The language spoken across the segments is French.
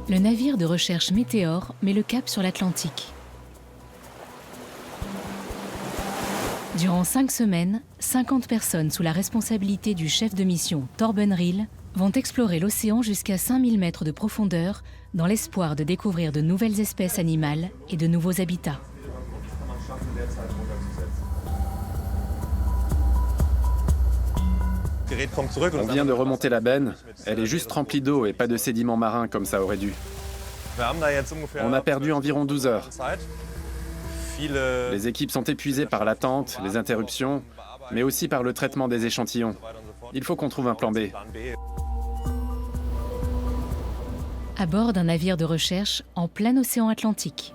Le navire de recherche Météor met le cap sur l'Atlantique. Durant 5 semaines, 50 personnes sous la responsabilité du chef de mission Torben Riel vont explorer l'océan jusqu'à 5000 mètres de profondeur dans l'espoir de découvrir de nouvelles espèces animales et de nouveaux habitats. On vient de remonter la benne, elle est juste remplie d'eau et pas de sédiments marins comme ça aurait dû. On a perdu environ 12 heures. Les équipes sont épuisées par l'attente, les interruptions, mais aussi par le traitement des échantillons. Il faut qu'on trouve un plan B. À bord d'un navire de recherche en plein océan Atlantique.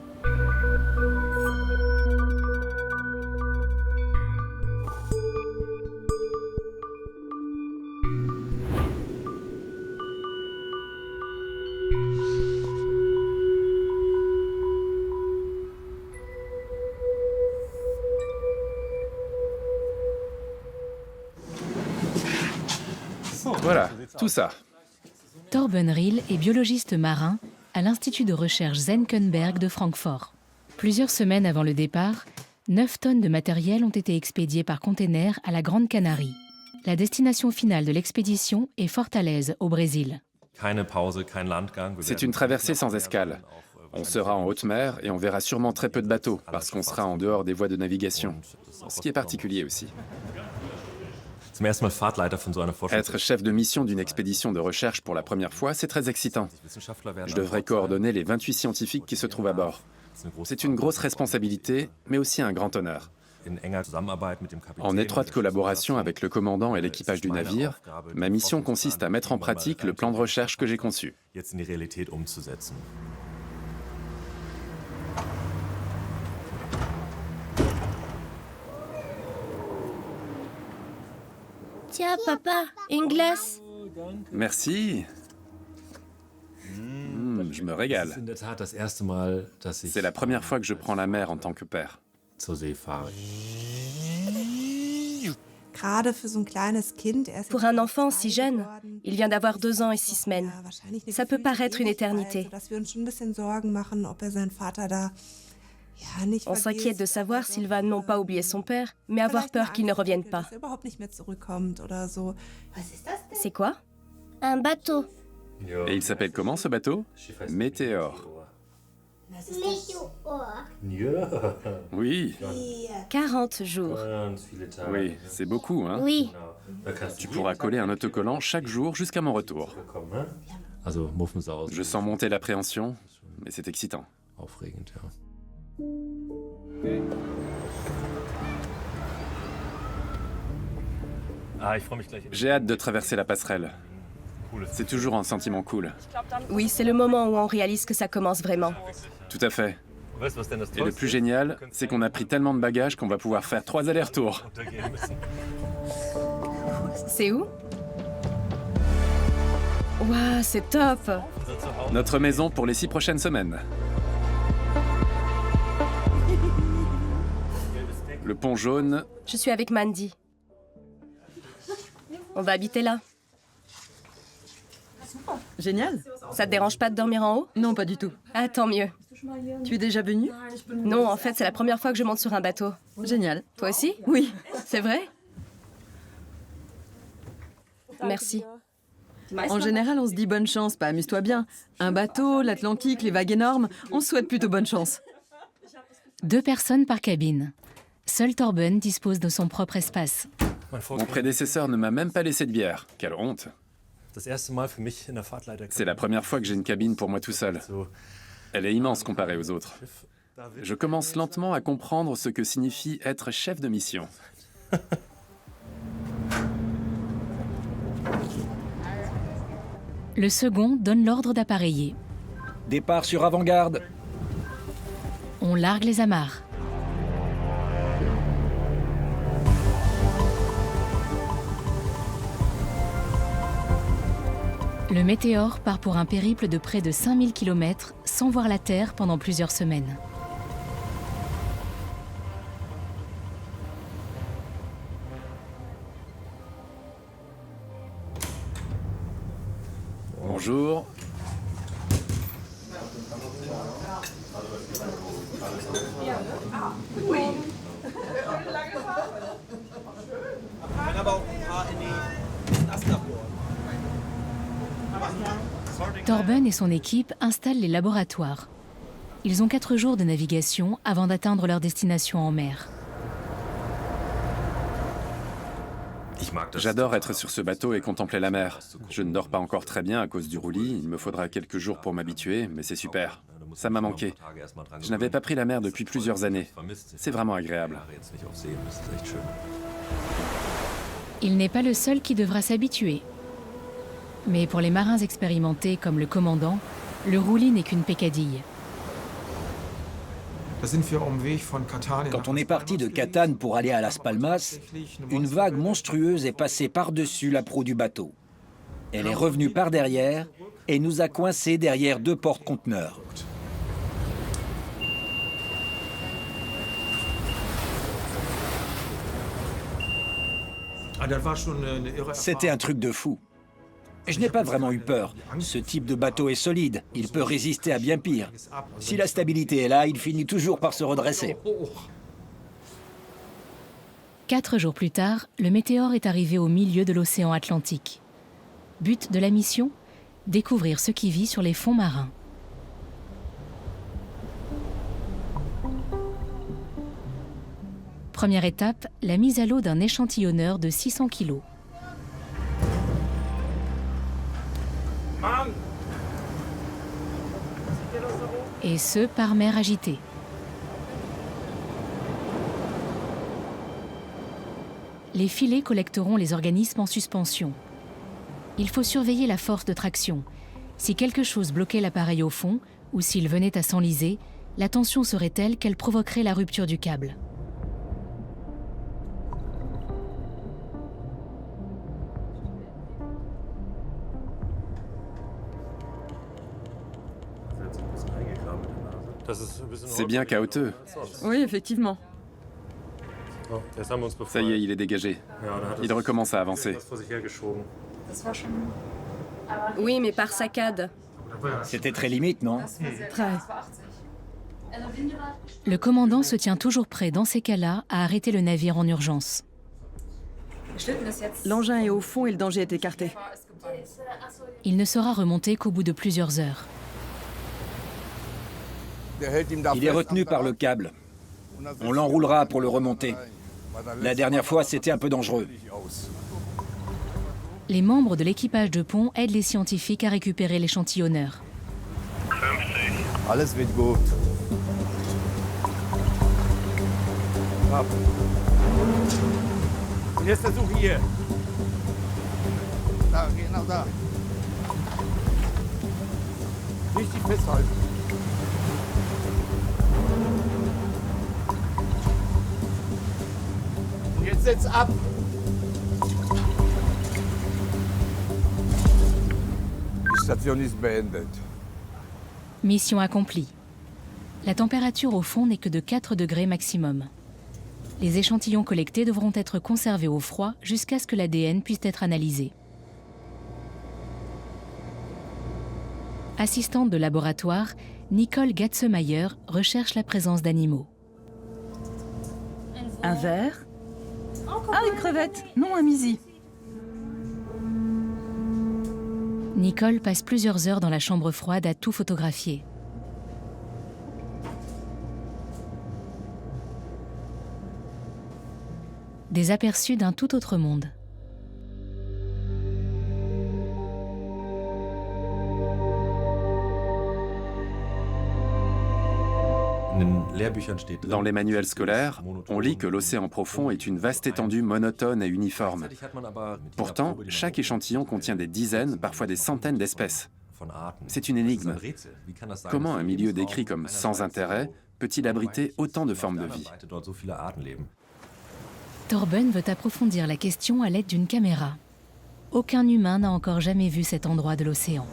Voilà, tout ça. Torben Riel est biologiste marin à l'Institut de recherche Senckenberg de Francfort. Plusieurs semaines avant le départ, 9 tonnes de matériel ont été expédiées par container à la Grande Canarie. La destination finale de l'expédition est Fortaleza, au Brésil. C'est une traversée sans escale. On sera en haute mer et on verra sûrement très peu de bateaux, parce qu'on sera en dehors des voies de navigation. Ce qui est particulier aussi. Être chef de mission d'une expédition de recherche pour la première fois, c'est très excitant. Je devrais coordonner les 28 scientifiques qui se trouvent à bord. C'est une grosse responsabilité, mais aussi un grand honneur. En étroite collaboration avec le commandant et l'équipage du navire, ma mission consiste à mettre en pratique le plan de recherche que j'ai conçu. Tiens, papa, une glace. Merci. Je me régale. C'est la première fois que je prends la mer en tant que père. Pour un enfant si jeune, il vient d'avoir 2 ans et 6 semaines. Ça peut paraître une éternité. On s'inquiète de savoir s'il va non pas oublier son père, mais avoir peur qu'il ne revienne pas. C'est quoi? Un bateau. Et il s'appelle comment ce bateau? Météor. Oui, 40 jours. oui, c'est beaucoup, hein? Oui. Tu pourras coller un autocollant chaque jour jusqu'à mon retour. Je sens monter l'appréhension, mais c'est excitant. J'ai hâte de traverser la passerelle. C'est toujours un sentiment cool. Oui, c'est le moment où on réalise que ça commence vraiment. Tout à fait. Et le plus génial, c'est qu'on a pris tellement de bagages qu'on va pouvoir faire 3 allers-retours. C'est où? Waouh, c'est top! Notre maison pour les 6 prochaines semaines. Le pont jaune. Je suis avec Mandy. On va habiter là. Génial. Ça te dérange pas de dormir en haut? Non, pas du tout. Ah, tant mieux. Tu es déjà venu? Non, en fait, c'est la première fois que je monte sur un bateau. Génial. Toi aussi? Oui. C'est vrai? Merci. En général, on se dit bonne chance, pas amuse-toi bien. Un bateau, l'Atlantique, les vagues énormes, on se souhaite plutôt bonne chance. 2 personnes par cabine. Seul Torben dispose de son propre espace. Mon prédécesseur ne m'a même pas laissé de bière. Quelle honte. C'est la première fois que j'ai une cabine pour moi tout seul. Elle est immense comparée aux autres. Je commence lentement à comprendre ce que signifie être chef de mission. Le second donne l'ordre d'appareiller. Départ sur avant-garde. On largue les amarres. Le Météor part pour un périple de près de 5000 km sans voir la Terre pendant plusieurs semaines. Bonjour. Torben et son équipe installent les laboratoires. Ils ont 4 jours de navigation avant d'atteindre leur destination en mer. J'adore être sur ce bateau et contempler la mer. Je ne dors pas encore très bien à cause du roulis. Il me faudra quelques jours pour m'habituer, mais c'est super. Ça m'a manqué. Je n'avais pas pris la mer depuis plusieurs années. C'est vraiment agréable. Il n'est pas le seul qui devra s'habituer. Mais pour les marins expérimentés comme le commandant, le roulis n'est qu'une peccadille. Quand on est parti de Catane pour aller à Las Palmas, une vague monstrueuse est passée par-dessus la proue du bateau. Elle est revenue par derrière et nous a coincés derrière 2 porte-conteneurs. C'était un truc de fou. Je n'ai pas vraiment eu peur. Ce type de bateau est solide. Il peut résister à bien pire. Si la stabilité est là, il finit toujours par se redresser. 4 jours plus tard, le Météore est arrivé au milieu de l'océan Atlantique. But de la mission ? Découvrir ce qui vit sur les fonds marins. Première étape, la mise à l'eau d'un échantillonneur de 600 kg. Et ce, par mer agitée. Les filets collecteront les organismes en suspension. Il faut surveiller la force de traction. Si quelque chose bloquait l'appareil au fond, ou s'il venait à s'enliser, la tension serait telle qu'elle provoquerait la rupture du câble. C'est bien chaotique. Oui, effectivement. Ça y est, il est dégagé. Il recommence à avancer. Oui, mais par saccades. C'était très limite, non? Très. Le commandant se tient toujours prêt, dans ces cas-là, à arrêter le navire en urgence. L'engin est au fond et le danger est écarté. Il ne sera remonté qu'au bout de plusieurs heures. Il est retenu par le câble. On l'enroulera pour le remonter. La dernière fois, c'était un peu dangereux. Les membres de l'équipage de pont aident les scientifiques à récupérer l'échantillonneur. Alles wird gut. Und jetzt der Such hier. Da, genau da. Richtig festhalten. Und jetzt setz ab. Die Station ist beendet. Mission accomplie. La température au fond n'est que de 4 degrés maximum. Les échantillons collectés devront être conservés au froid jusqu'à ce que l'ADN puisse être analysé. Assistante de laboratoire, Nicole Gatzemeyer recherche la présence d'animaux. Un ver. Ah, une crevette. Non, un misi. Nicole passe plusieurs heures dans la chambre froide à tout photographier. Des aperçus d'un tout autre monde. Dans les manuels scolaires, on lit que l'océan profond est une vaste étendue monotone et uniforme. Pourtant, chaque échantillon contient des dizaines, parfois des centaines d'espèces. C'est une énigme. Comment un milieu décrit comme sans intérêt peut-il abriter autant de formes de vie? Torben veut approfondir la question à l'aide d'une caméra. Aucun humain n'a encore jamais vu cet endroit de l'océan.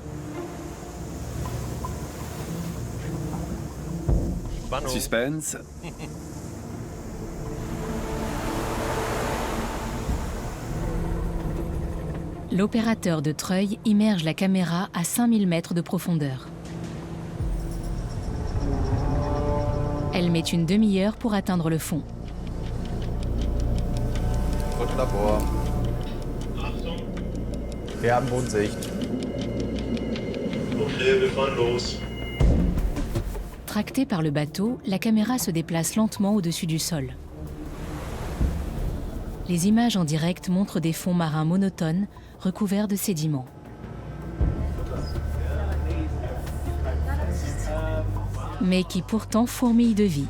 Suspense. L'opérateur de treuil immerge la caméra à 5000 mètres de profondeur. Elle met une demi-heure pour atteindre le fond. Gut Labor. Wir haben Mondsicht. Okay, wir fahren los. Tractée par le bateau, la caméra se déplace lentement au-dessus du sol. Les images en direct montrent des fonds marins monotones recouverts de sédiments. Mais qui pourtant fourmillent de vie.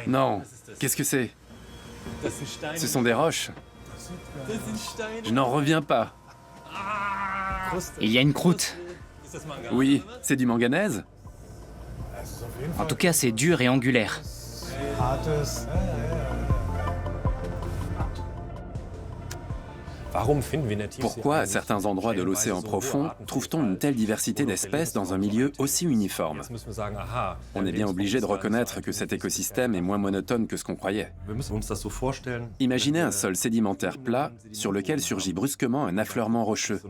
Non, qu'est-ce que c'est? Ce sont des roches. Je n'en reviens pas. Il y a une croûte. Oui, c'est du manganèse? En tout cas, c'est dur et angulaire. Pourquoi, à certains endroits de l'océan profond, trouve-t-on une telle diversité d'espèces dans un milieu aussi uniforme? On est bien obligé de reconnaître que cet écosystème est moins monotone que ce qu'on croyait. Imaginez un sol sédimentaire plat sur lequel surgit brusquement un affleurement rocheux.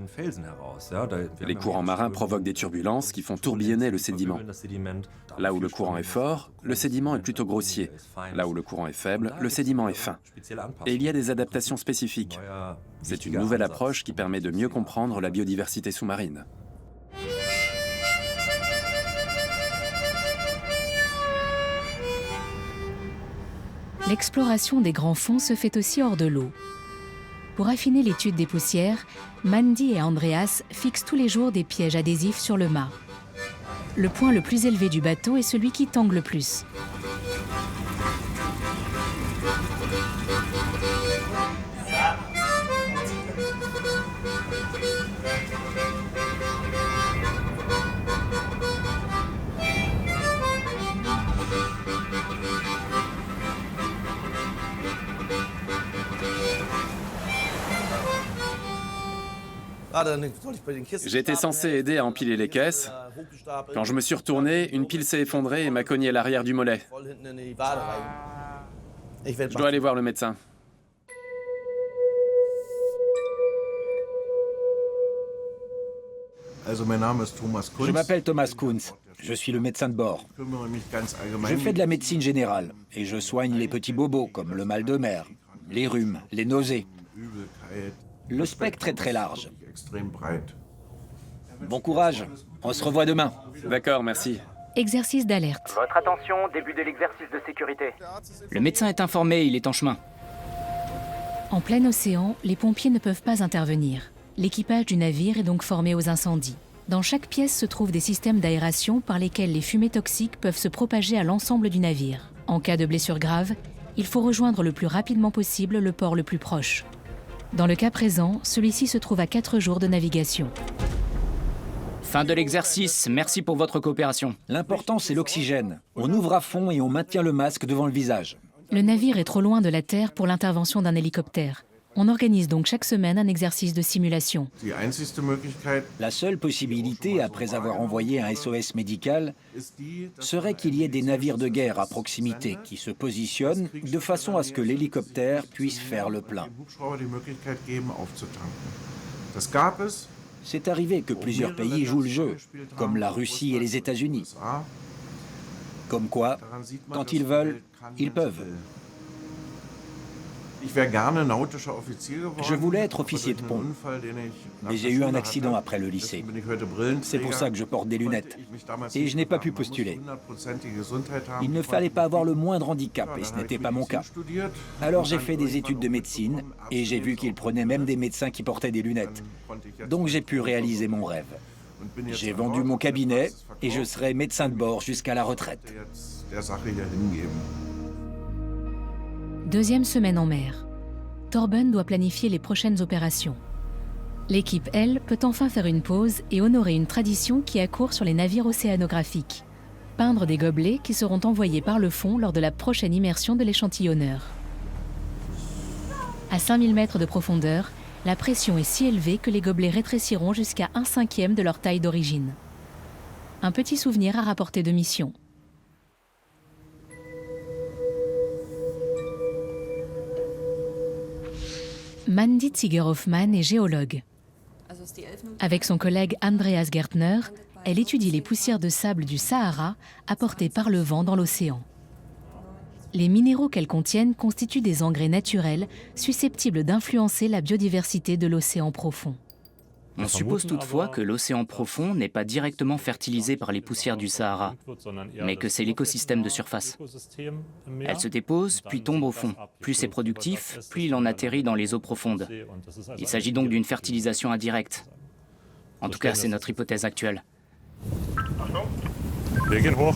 Les courants marins provoquent des turbulences qui font tourbillonner le sédiment. Là où le courant est fort, le sédiment est plutôt grossier. Là où le courant est faible, le sédiment est fin. Et il y a des adaptations spécifiques. C'est une nouvelle approche qui permet de mieux comprendre la biodiversité sous-marine. L'exploration des grands fonds se fait aussi hors de l'eau. Pour affiner l'étude des poussières, Mandy et Andreas fixent tous les jours des pièges adhésifs sur le mât. Le point le plus élevé du bateau est celui qui tangue le plus. J'étais censé aider à empiler les caisses. Quand je me suis retourné, une pile s'est effondrée et m'a cogné à l'arrière du mollet. Je dois aller voir le médecin. Je m'appelle Thomas Kunz. Je suis le médecin de bord. Je fais de la médecine générale et je soigne les petits bobos comme le mal de mer, les rhumes, les nausées. Le spectre est très large. Bon courage, on se revoit demain. D'accord, merci. Exercice d'alerte. Votre attention, début de l'exercice de sécurité. Le médecin est informé, il est en chemin. En plein océan, les pompiers ne peuvent pas intervenir. L'équipage du navire est donc formé aux incendies. Dans chaque pièce se trouvent des systèmes d'aération par lesquels les fumées toxiques peuvent se propager à l'ensemble du navire. En cas de blessure grave, il faut rejoindre le plus rapidement possible le port le plus proche. Dans le cas présent, celui-ci se trouve à 4 jours de navigation. Fin de l'exercice, merci pour votre coopération. L'important, c'est l'oxygène. On ouvre à fond et on maintient le masque devant le visage. Le navire est trop loin de la Terre pour l'intervention d'un hélicoptère. On organise donc chaque semaine un exercice de simulation. La seule possibilité, après avoir envoyé un SOS médical, serait qu'il y ait des navires de guerre à proximité qui se positionnent de façon à ce que l'hélicoptère puisse faire le plein. C'est arrivé que plusieurs pays jouent le jeu, comme la Russie et les États-Unis. Comme quoi, quand ils veulent, ils peuvent. Je voulais être officier de pont, mais j'ai eu un accident après le lycée. C'est pour ça que je porte des lunettes. Et je n'ai pas pu postuler. Il ne fallait pas avoir le moindre handicap, et ce n'était pas mon cas. Alors j'ai fait des études de médecine, et j'ai vu qu'ils prenaient même des médecins qui portaient des lunettes. Donc j'ai pu réaliser mon rêve. J'ai vendu mon cabinet, et je serai médecin de bord jusqu'à la retraite. Deuxième semaine en mer. Torben doit planifier les prochaines opérations. L'équipe, elle, peut enfin faire une pause et honorer une tradition qui a cours sur les navires océanographiques. Peindre des gobelets qui seront envoyés par le fond lors de la prochaine immersion de l'échantillonneur. À 5000 mètres de profondeur, la pression est si élevée que les gobelets rétréciront jusqu'à 1/5 de leur taille d'origine. Un petit souvenir à rapporter de mission. Mandy Ziger-Hoffmann est géologue. Avec son collègue Andreas Gärtner, elle étudie les poussières de sable du Sahara apportées par le vent dans l'océan. Les minéraux qu'elles contiennent constituent des engrais naturels susceptibles d'influencer la biodiversité de l'océan profond. On suppose toutefois que l'océan profond n'est pas directement fertilisé par les poussières du Sahara, mais que c'est l'écosystème de surface. Elle se dépose, puis tombe au fond. Plus c'est productif, plus il en atterrit dans les eaux profondes. Il s'agit donc d'une fertilisation indirecte. En tout cas, c'est notre hypothèse actuelle. Wir gehen hoch.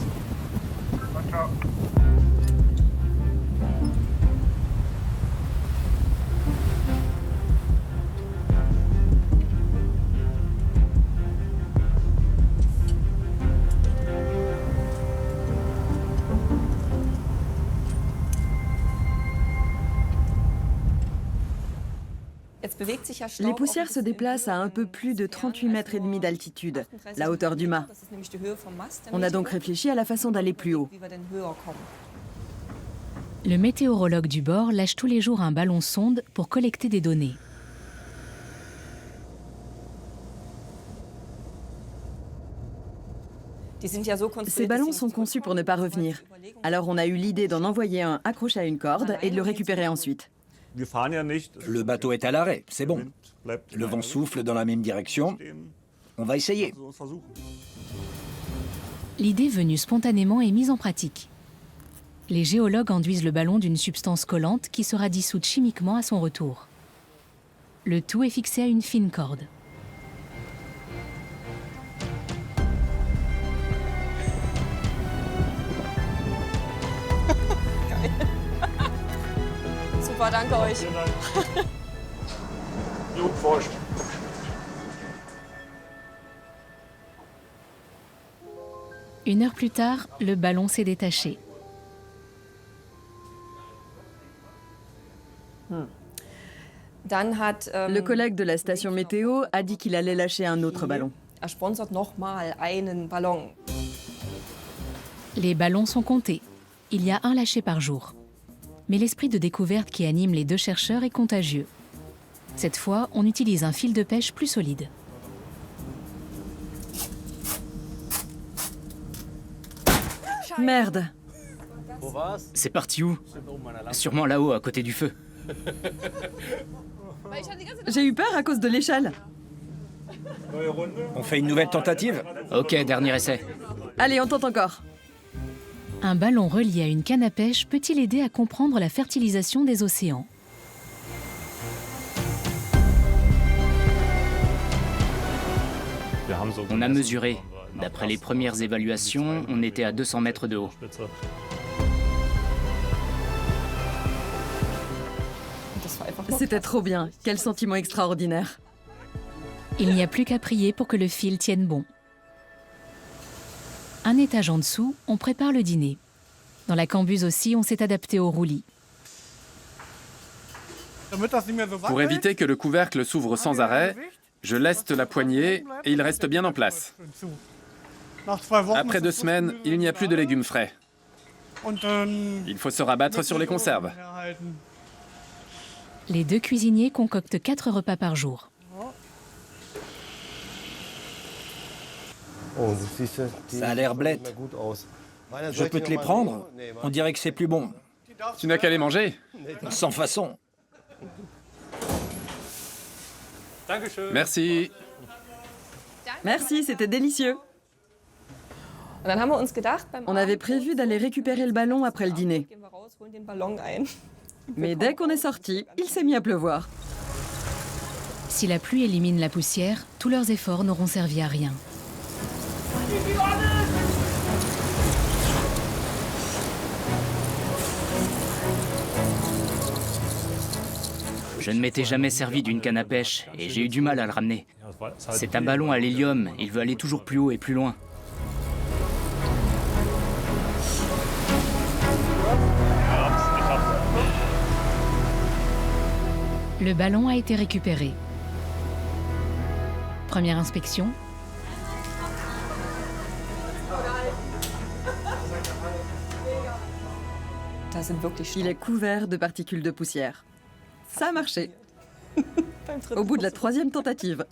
Les poussières se déplacent à un peu plus de 38,5 mètres d'altitude, la hauteur du mât. On a donc réfléchi à la façon d'aller plus haut. Le météorologue du bord lâche tous les jours un ballon sonde pour collecter des données. Ces ballons sont conçus pour ne pas revenir. Alors on a eu l'idée d'en envoyer un accroché à une corde et de le récupérer ensuite. Le bateau est à l'arrêt, c'est bon. Le vent souffle dans la même direction. On va essayer. L'idée venue spontanément est mise en pratique. Les géologues enduisent le ballon d'une substance collante qui sera dissoute chimiquement à son retour. Le tout est fixé à une fine corde. Super, danke euch. Une heure plus tard, le ballon s'est détaché. Le collègue de la station météo a dit qu'il allait lâcher un autre ballon. Les ballons sont comptés. Il y a un lâché par jour. Mais l'esprit de découverte qui anime les deux chercheurs est contagieux. Cette fois, on utilise un fil de pêche plus solide. Merde! C'est parti où? Sûrement là-haut, à côté du feu. J'ai eu peur à cause de l'échelle. On fait une nouvelle tentative? Ok, dernier essai. Allez, on tente encore. Un ballon relié à une canne à pêche peut-il aider à comprendre la fertilisation des océans? On a mesuré. D'après les premières évaluations, on était à 200 mètres de haut. C'était trop bien. Quel sentiment extraordinaire. Il n'y a plus qu'à prier pour que le fil tienne bon. Un étage en dessous, on prépare le dîner. Dans la cambuse aussi, on s'est adapté au roulis. Pour éviter que le couvercle s'ouvre sans arrêt, je leste la poignée et il reste bien en place. Après 2 semaines, il n'y a plus de légumes frais. Il faut se rabattre sur les conserves. Les deux cuisiniers concoctent 4 repas par jour. Ça a l'air blette. Je peux te les prendre? On dirait que c'est plus bon. Tu n'as qu'à les manger. Sans façon. Merci. Merci, c'était délicieux. On avait prévu d'aller récupérer le ballon après le dîner. Mais dès qu'on est sorti, il s'est mis à pleuvoir. Si la pluie élimine la poussière, tous leurs efforts n'auront servi à rien. Je ne m'étais jamais servi d'une canne à pêche et j'ai eu du mal à le ramener. C'est un ballon à l'hélium, il veut aller toujours plus haut et plus loin. Le ballon a été récupéré. Première inspection. Il est couvert de particules de poussière. Ça a marché. Au bout de la 3e tentative.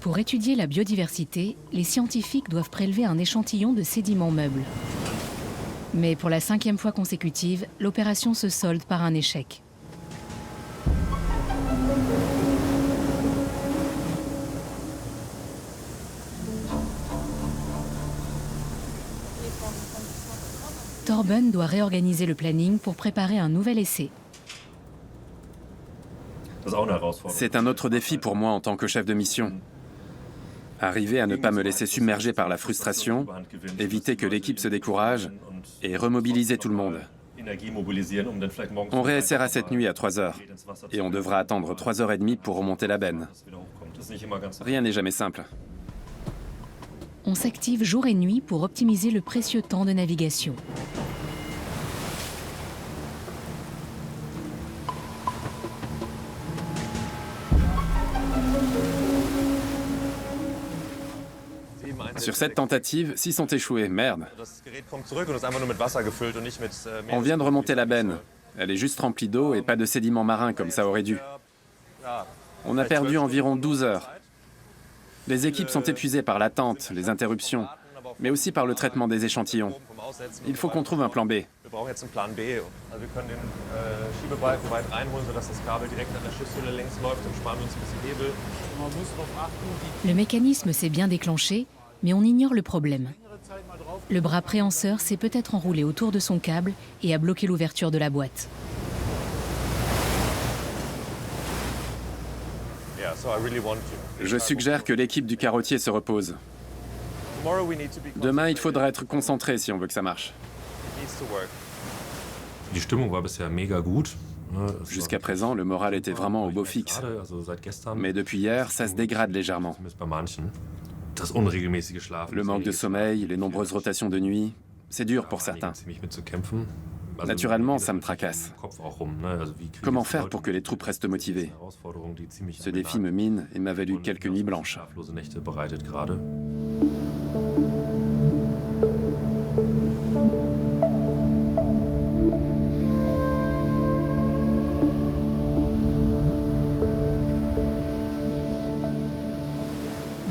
Pour étudier la biodiversité, les scientifiques doivent prélever un échantillon de sédiments meubles. Mais pour la 5e fois consécutive, l'opération se solde par un échec. Torben doit réorganiser le planning pour préparer un nouvel essai. C'est un autre défi pour moi en tant que chef de mission. Arriver à ne pas me laisser submerger par la frustration, éviter que l'équipe se décourage et remobiliser tout le monde. On réessaiera cette nuit à 3 heures et on devra attendre 3h30 pour remonter la benne. Rien n'est jamais simple. On s'active jour et nuit pour optimiser le précieux temps de navigation. Sur cette tentative, 6 ont échoué. Merde. On vient de remonter la benne. Elle est juste remplie d'eau et pas de sédiments marins comme ça aurait dû. On a perdu environ 12 heures. Les équipes sont épuisées par l'attente, les interruptions, mais aussi par le traitement des échantillons. Il faut qu'on trouve un plan B. Le mécanisme s'est bien déclenché, mais on ignore le problème. Le bras préhenseur s'est peut-être enroulé autour de son câble et a bloqué l'ouverture de la boîte. Je suggère que l'équipe du carottier se repose. Demain, il faudra être concentré si on veut que ça marche. Jusqu'à présent, le moral était vraiment au beau fixe. Mais depuis hier, ça se dégrade légèrement. Le manque de sommeil, les nombreuses rotations de nuit, c'est dur pour certains. Naturellement, ça me tracasse. Comment faire pour que les troupes restent motivées? Ce défi me mine et m'a valu quelques nuits blanches.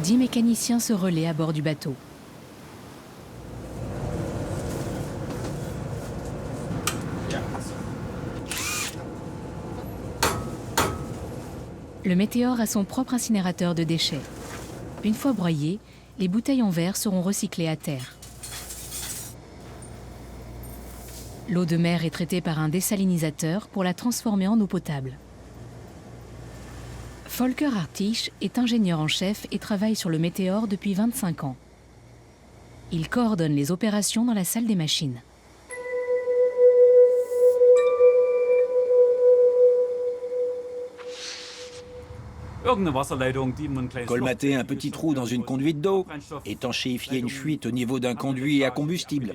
Dix mécaniciens se relaient à bord du bateau. Le Météore a son propre incinérateur de déchets. Une fois broyées, les bouteilles en verre seront recyclées à terre. L'eau de mer est traitée par un désalinisateur pour la transformer en eau potable. Volker Hartich est ingénieur en chef et travaille sur le Météore depuis 25 ans. Il coordonne les opérations dans la salle des machines. Colmater un petit trou dans une conduite d'eau, étanchéifier une fuite au niveau d'un conduit à combustible.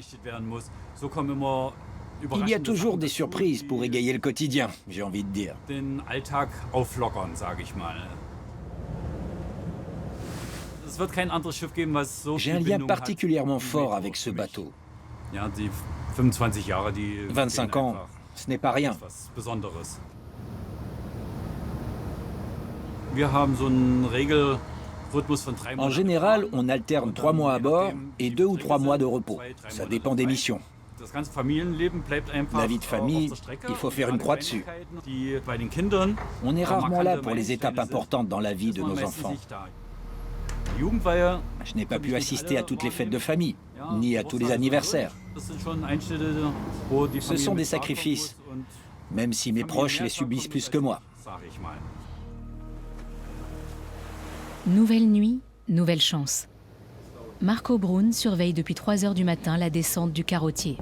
Il y a toujours des surprises pour égayer le quotidien, j'ai envie de dire. J'ai un lien particulièrement fort avec ce bateau. 25 ans, ce n'est pas rien. En général, on alterne 3 mois à bord et 2 ou 3 mois de repos. Ça dépend des missions. La vie de famille, il faut faire une croix dessus. On est rarement là pour les étapes importantes dans la vie de nos enfants. Je n'ai pas pu assister à toutes les fêtes de famille, ni à tous les anniversaires. Ce sont des sacrifices, même si mes proches les subissent plus que moi. Nouvelle nuit, nouvelle chance. Marco Brun surveille depuis 3 heures du matin la descente du carottier.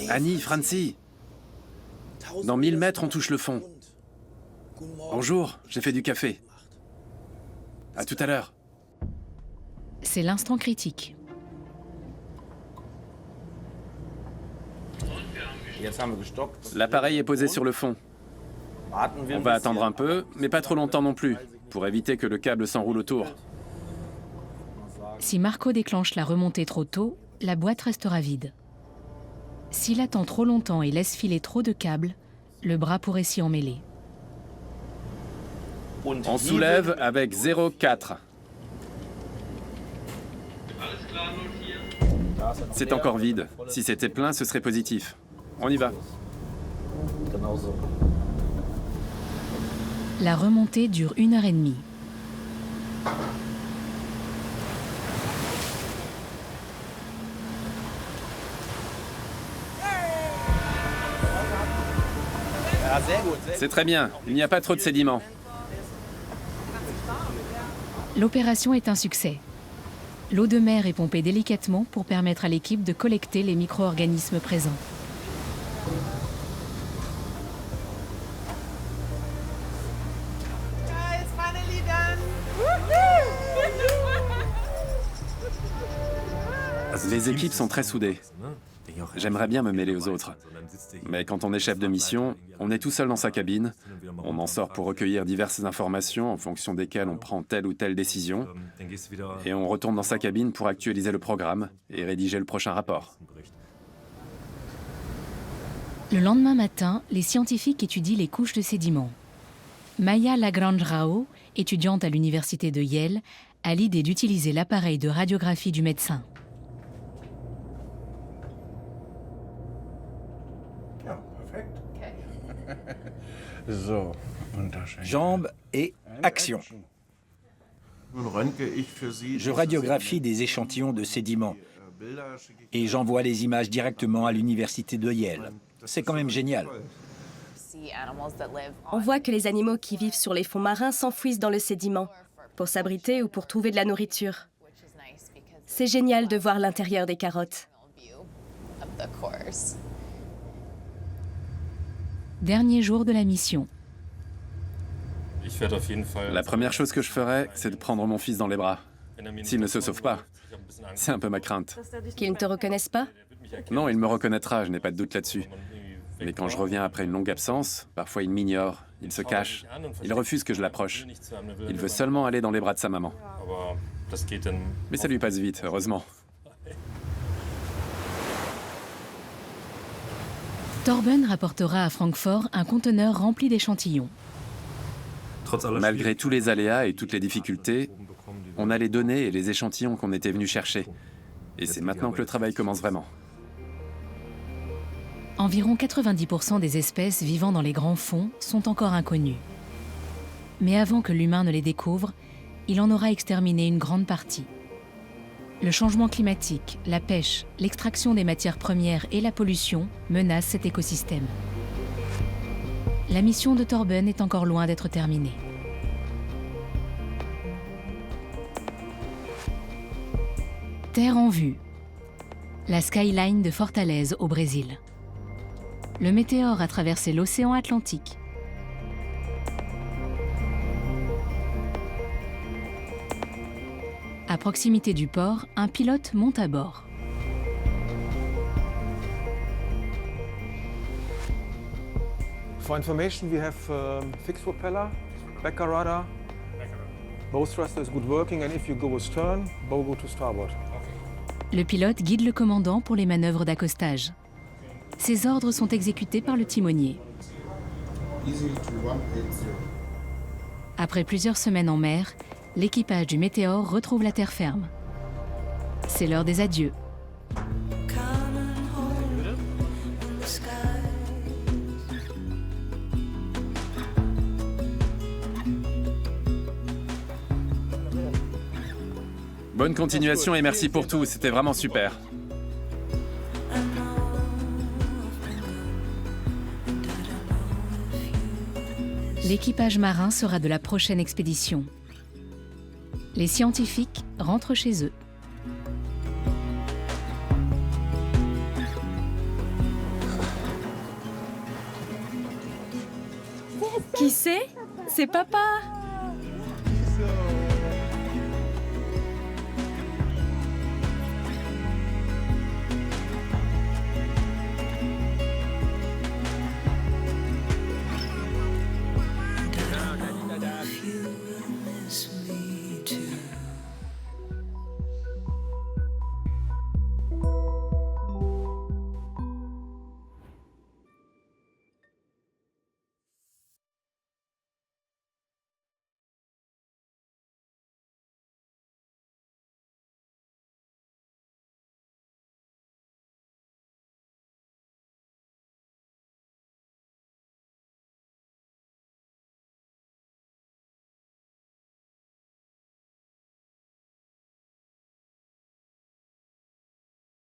Annie, Franzi. Dans 1000 mètres, on touche le fond. Bonjour, j'ai fait du café. À tout à l'heure. C'est l'instant critique. L'appareil est posé sur le fond. On va attendre un peu, mais pas trop longtemps non plus, pour éviter que le câble s'enroule autour. Si Marco déclenche la remontée trop tôt, la boîte restera vide. S'il attend trop longtemps et laisse filer trop de câbles, le bras pourrait s'y emmêler. On soulève avec 0,4. C'est encore vide. Si c'était plein, ce serait positif. On y va. La remontée dure 1h30. C'est très bien. Il n'y a pas trop de sédiments. L'opération est un succès. L'eau de mer est pompée délicatement pour permettre à l'équipe de collecter les micro-organismes présents. Les équipes sont très soudées. J'aimerais bien me mêler aux autres. Mais quand on est chef de mission, on est tout seul dans sa cabine. On en sort pour recueillir diverses informations en fonction desquelles on prend telle ou telle décision. Et on retourne dans sa cabine pour actualiser le programme et rédiger le prochain rapport. Le lendemain matin, les scientifiques étudient les couches de sédiments. Maya Lagrange-Rao, étudiante à l'université de Yale, a l'idée d'utiliser l'appareil de radiographie du médecin. Jambes et action. Je radiographie des échantillons de sédiments et j'envoie les images directement à l'université de Yale. C'est quand même génial. On voit que les animaux qui vivent sur les fonds marins s'enfouissent dans le sédiment pour s'abriter ou pour trouver de la nourriture. C'est génial de voir l'intérieur des carottes. Dernier jour de la mission. La première chose que je ferais, c'est de prendre mon fils dans les bras. S'il ne se sauve pas, c'est un peu ma crainte. Qu'ils ne te reconnaissent pas? Non, il me reconnaîtra, je n'ai pas de doute là-dessus. Mais quand je reviens après une longue absence, parfois il m'ignore, il se cache, il refuse que je l'approche. Il veut seulement aller dans les bras de sa maman. Mais ça lui passe vite, heureusement. Torben rapportera à Francfort un conteneur rempli d'échantillons. Malgré tous les aléas et toutes les difficultés, on a les données et les échantillons qu'on était venu chercher. Et c'est maintenant que le travail commence vraiment. Environ 90% des espèces vivant dans les grands fonds sont encore inconnues. Mais avant que l'humain ne les découvre, il en aura exterminé une grande partie. Le changement climatique, la pêche, l'extraction des matières premières et la pollution menacent cet écosystème. La mission de Torben est encore loin d'être terminée. Terre en vue. La skyline de Fortaleza au Brésil. Le météore a traversé l'océan Atlantique. À proximité du port, un pilote monte à bord. For information, we have fixed propeller, backer rudder. Bow thruster is good working, and if you go astern, bow go to starboard. Le pilote guide le commandant pour les manœuvres d'accostage. Ses ordres sont exécutés par le timonier. Après plusieurs semaines en mer, l'équipage du Météore retrouve la terre ferme. C'est l'heure des adieux. Bonne continuation et merci pour tout, c'était vraiment super. L'équipage marin sera de la prochaine expédition. Les scientifiques rentrent chez eux. Qui c'est? C'est papa!